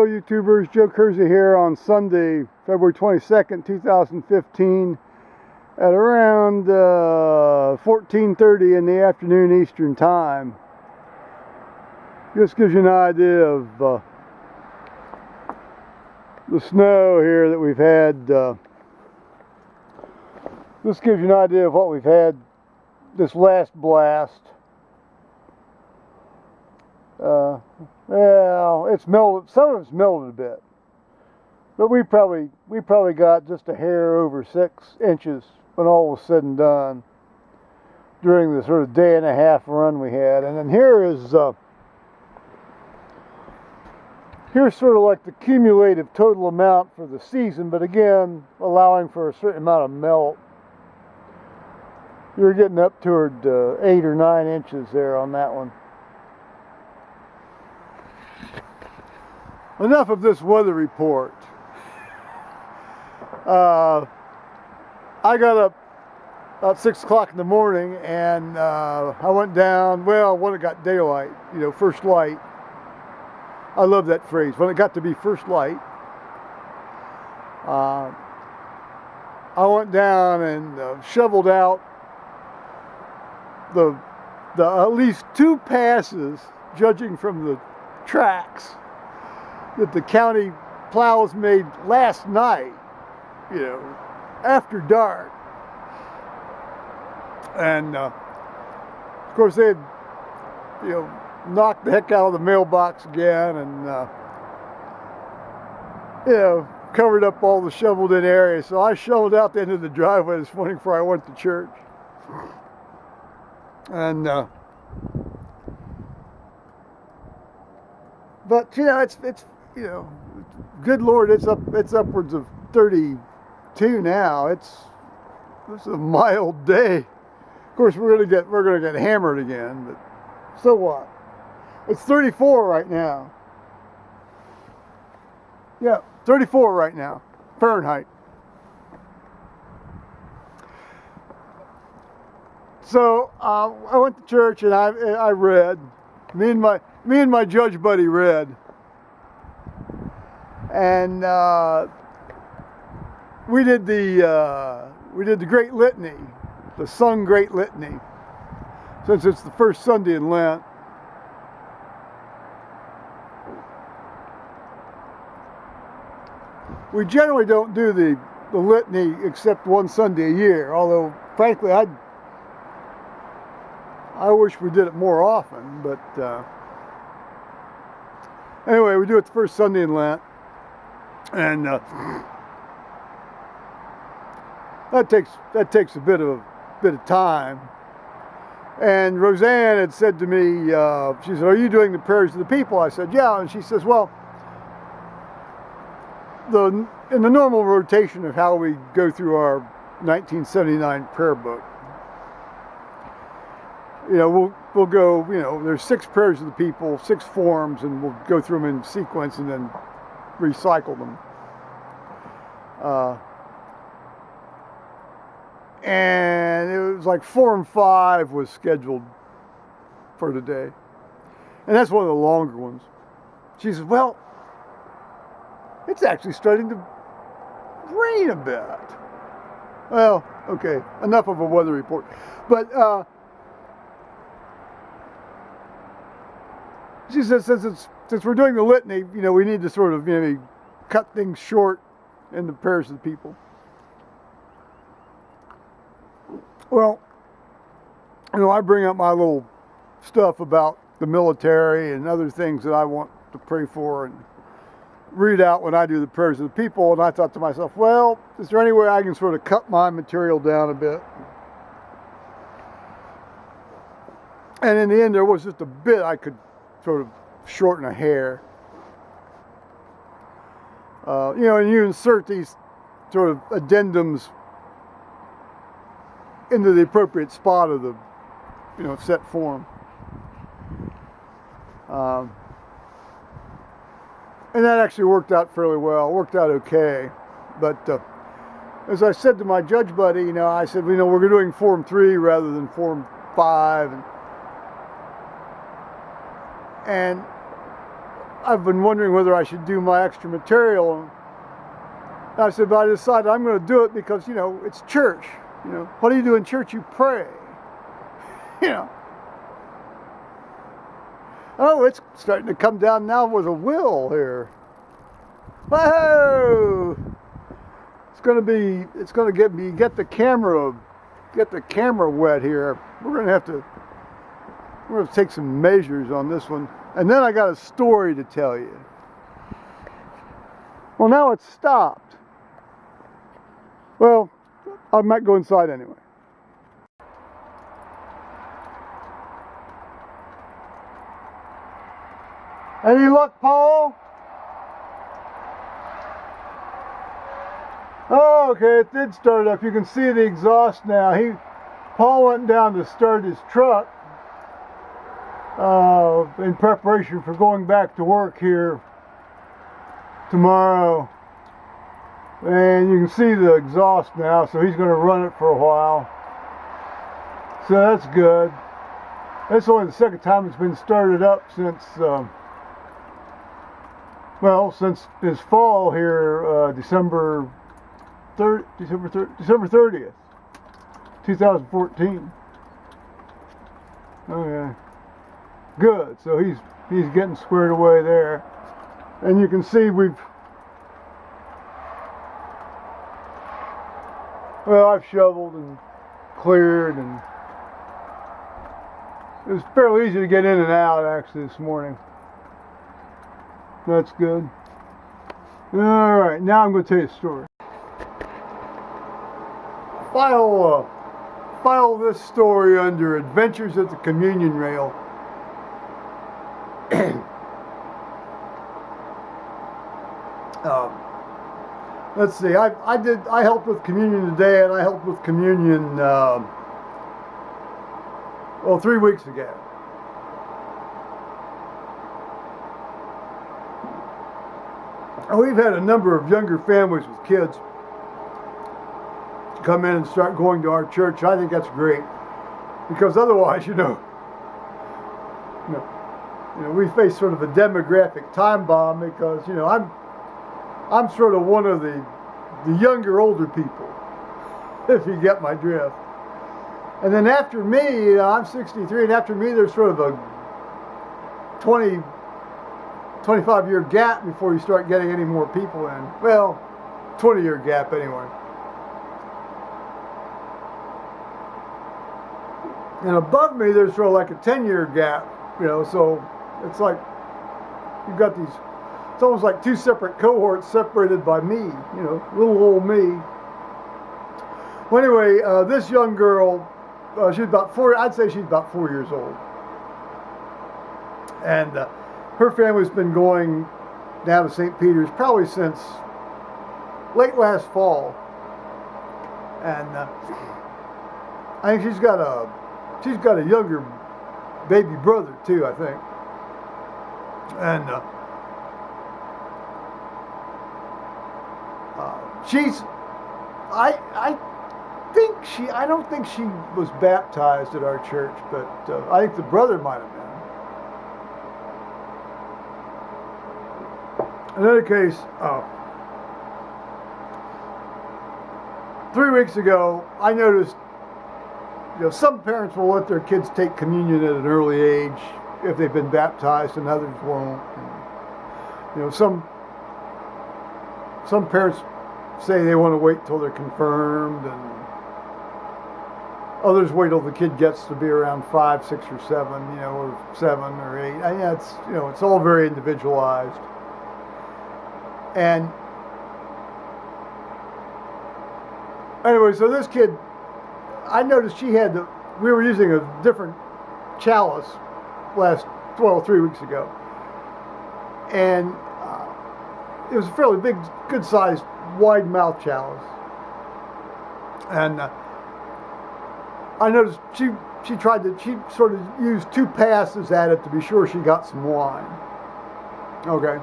Hello YouTubers, Joe Kersey here on Sunday, February 22nd, 2015 at around 14:30 in the afternoon Eastern Time. Just gives you an idea of the snow here that we've had. This gives you an idea of what we've had this last blast. Well, it's melted. Some of it's melted a bit, but we probably got just a hair over 6 inches when all was said and done during the sort of day and a half run we had. And then here's sort of like the cumulative total amount for the season, but again allowing for a certain amount of melt. You're getting up toward 8 or 9 inches there on that one. Enough of this weather report. I got up about 6 o'clock in the morning and I went down, well, when it got daylight, first light. I love that phrase, when it got to be first light. I went down and shoveled out the at least 2 passes, judging from the tracks that the county plows made last night, after dark. And of course they had, knocked the heck out of the mailbox again and, covered up all the shoveled in areas. So I shoveled out the end of the driveway this morning before I went to church. And, but it's good Lord, it's upwards of 32 now. It's a mild day. Of course, we're gonna get hammered again, but so what? It's 34 right now. Yeah, 34 right now, Fahrenheit. So I went to church and I read. Me and my judge buddy read. And we did the Great Litany, the sung Great Litany, since it's the first Sunday in Lent. We generally don't do the litany except one Sunday a year, although frankly I wish we did it more often, but anyway, we do it the first Sunday in Lent. And that takes a bit of time. And Roseanne had said to me, she said, "Are you doing the prayers of the people?" I said, "Yeah." And she says, "Well, in the normal rotation of how we go through our 1979 prayer book, we'll go, there's 6 prayers of the people, 6 forms, and we'll go through them in sequence and then recycle them. And it was like Form 5 was scheduled for today. And that's one of the longer ones. She says, "Well, it's actually starting to rain a bit." Well, okay, enough of a weather report. But she says, since we're doing the litany, we need to sort of cut things short in the prayers of the people. Well, I bring up my little stuff about the military and other things that I want to pray for and read out when I do the prayers of the people. And I thought to myself, well, is there any way I can sort of cut my material down a bit? And in the end, there was just a bit I could sort of shorten a hair. And you insert these sort of addendums into the appropriate spot of the, set form. And that actually worked out fairly well. It worked out okay. But as I said to my judge buddy, I said, we're doing Form 3 rather than Form 5. And I've been wondering whether I should do my extra material. And I said, but I decided I'm going to do it because, you know, it's church. You know, what do you do in church? You pray. You know. Oh, it's starting to come down now with a will here. Whoa! It's going to get the camera wet here. We're going to take some measures on this one. And then I got a story to tell you. Well, now it's stopped. Well, I might go inside anyway. Any luck, Paul? Oh, okay, it did start up. You can see the exhaust now. Paul went down to start his truck in preparation for going back to work here tomorrow. And you can see the exhaust now, so he's going to run it for a while. So that's good. That's only the second time it's been started up since this fall here, December 30th, 2014. Okay, good. So he's getting squared away there, and you can see I've shoveled and cleared, and it was fairly easy to get in and out actually this morning. That's good. All right, now I'm going to tell you a story. File this story under Adventures at the Communion Rail. Let's see. I helped with communion today, and I helped with communion 3 weeks ago. We've had a number of younger families with kids come in and start going to our church. I think that's great, because otherwise, we face sort of a demographic time bomb, because I'm sort of one of the younger older people, if you get my drift. And then after me, I'm 63, and after me there's sort of a 25-year gap before you start getting any more people in. Well, 20-year gap anyway. And above me there's sort of like a 10-year gap, so it's like you've got these, it's almost like two separate cohorts separated by me, little old me. Well, anyway, this young girl, she's about 4, I'd say she's about 4 years old. And her family's been going down to St. Peter's probably since late last fall. And I think she's got a younger baby brother too, I think. And I don't think she was baptized at our church, but I think the brother might have been. In any case, 3 weeks ago, I noticed, some parents will let their kids take communion at an early age if they've been baptized, and others won't. And, some parents say they want to wait till they're confirmed, and others wait till the kid gets to be around 5, 6, or 7, or 7 or 8. It's all very individualized. And anyway, so this kid, I noticed we were using a different chalice 3 weeks ago. And it was a fairly big, good-sized, wide-mouthed chalice. And I noticed she sort of used 2 passes at it to be sure she got some wine. Okay.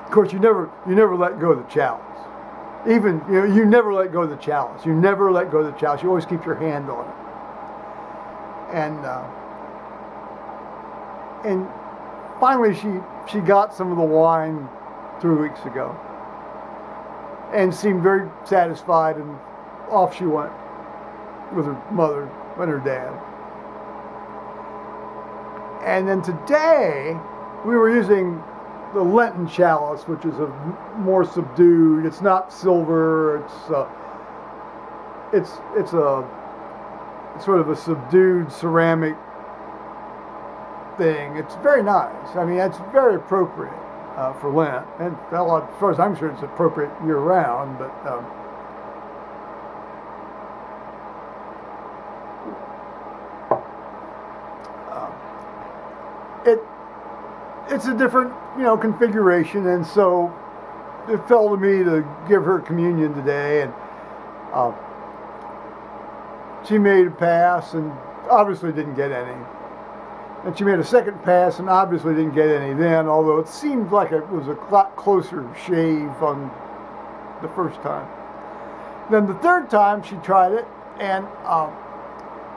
Of course, you never let go of the chalice. Even, you never let go of the chalice. You never let go of the chalice. You always keep your hand on it. And And finally she got some of the wine 3 weeks ago and seemed very satisfied, and off she went with her mother and her dad. And then today we were using the Lenten chalice, which is a more subdued. It's not silver. It's a sort of a subdued ceramic thing. It's very nice. I mean, it's very appropriate for Lent, and as far as I'm sure, it's appropriate year round. But it's a different, configuration, and so it fell to me to give her communion today, and she made a pass and obviously didn't get any. And she made a second pass and obviously didn't get any then, although it seemed like it was a lot closer shave on the first time. Then the third time she tried it, and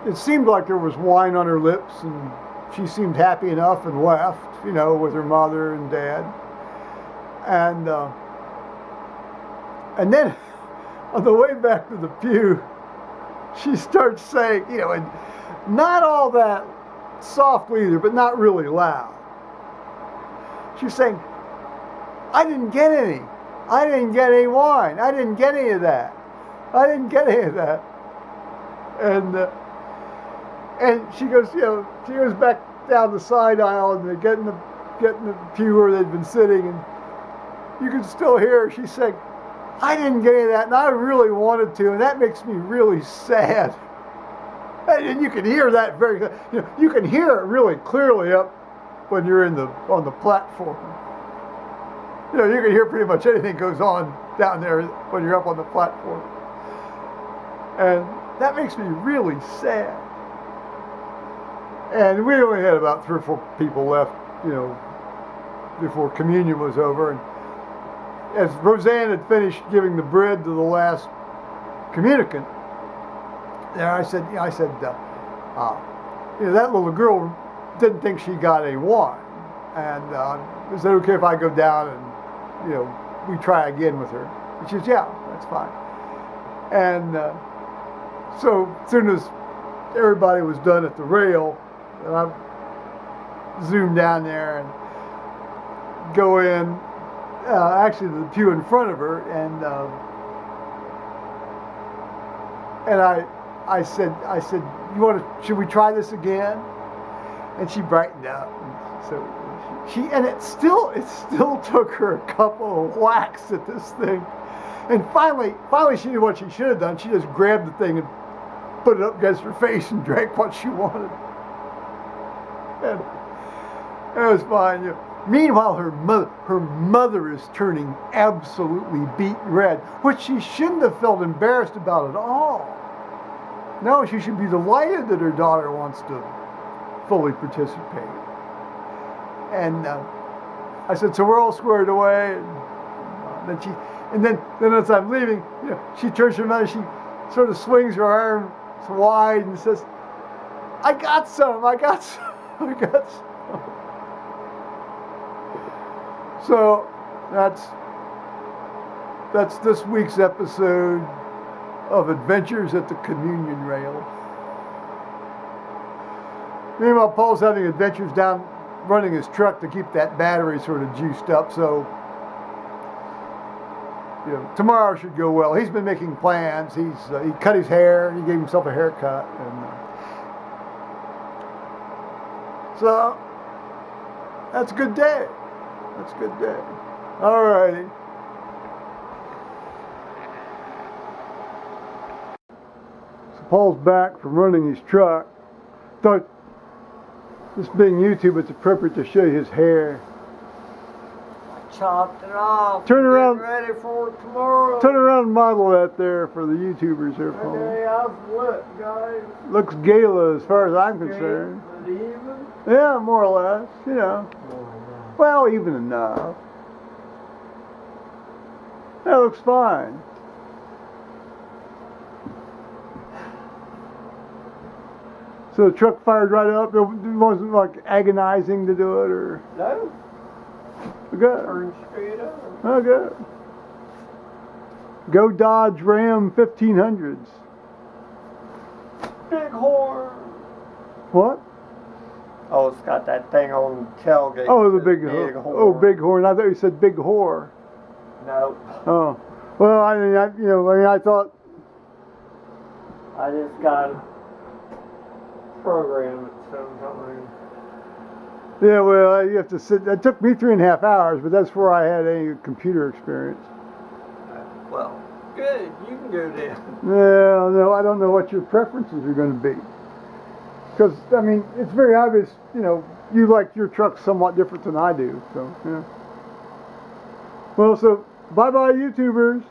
it seemed like there was wine on her lips, and she seemed happy enough and left, with her mother and dad. And then on the way back to the pew, she starts saying, and not all that softly either, but not really loud. She's saying, I didn't get any. I didn't get any wine. I didn't get any of that. I didn't get any of that. And she goes, she goes back down the side aisle, and they get in the pew where they'd been sitting, and you can still hear her. She's saying, I didn't get any of that, and I really wanted to, and that makes me really sad. And you can hear that very, you can hear it really clearly up when you're on the platform. You can hear pretty much anything goes on down there when you're up on the platform. And that makes me really sad. And we only had about 3 or 4 people left, before communion was over. And as Roseanne had finished giving the bread to the last communicant, there I said, that little girl didn't think she got any wine, and is it okay if I go down and we try again with her? And she says, yeah, that's fine. And so as soon as everybody was done at the rail, and I zoom down there and go in, actually to the pew in front of her, and I said, should we try this again? And she brightened up. And so it still took her a couple of whacks at this thing. And finally she knew what she should have done. She just grabbed the thing and put it up against her face and drank what she wanted. And it was fine. Meanwhile, her mother is turning absolutely beet red, which she shouldn't have felt embarrassed about at all. No, she should be delighted that her daughter wants to fully participate. And I said, so we're all squared away. And then as I'm leaving, she turns to her mother, she sort of swings her arms wide and says, I got some. So that's this week's episode of Adventures at the Communion Rail. Meanwhile, Paul's having adventures down running his truck to keep that battery sort of juiced up. So tomorrow should go well. He's been making plans. He cut his hair. He gave himself a haircut, and so that's a good day. All righty. So Paul's back from running his truck. Thought, this being YouTube, it's appropriate to show you his hair. Chopped it off. Turn around. Ready for it tomorrow. Turn around and model that there for the YouTubers there, Paul. Okay, how's it look, guys? Looks gala as far as I'm concerned. Even? Yeah, more or less. Well, even enough. That looks fine. So the truck fired right up. It wasn't like agonizing to do it, or No. good. Turn straight up. Oh, good. Go Dodge Ram 1500s. Big horn. What? Oh, it's got that thing on the tailgate. Oh, the Says big horn. Oh, big horn. I thought you said big whore. No. Oh, well, I thought. I just got to program it sometime. Yeah, well, you have to sit. That took me 3.5 hours, but that's before I had any computer experience. Well, good. You can go there. Well, no, I don't know what your preferences are going to be. Because, I mean, it's very obvious, you like your truck somewhat different than I do. So, yeah. Well, so, bye-bye, YouTubers.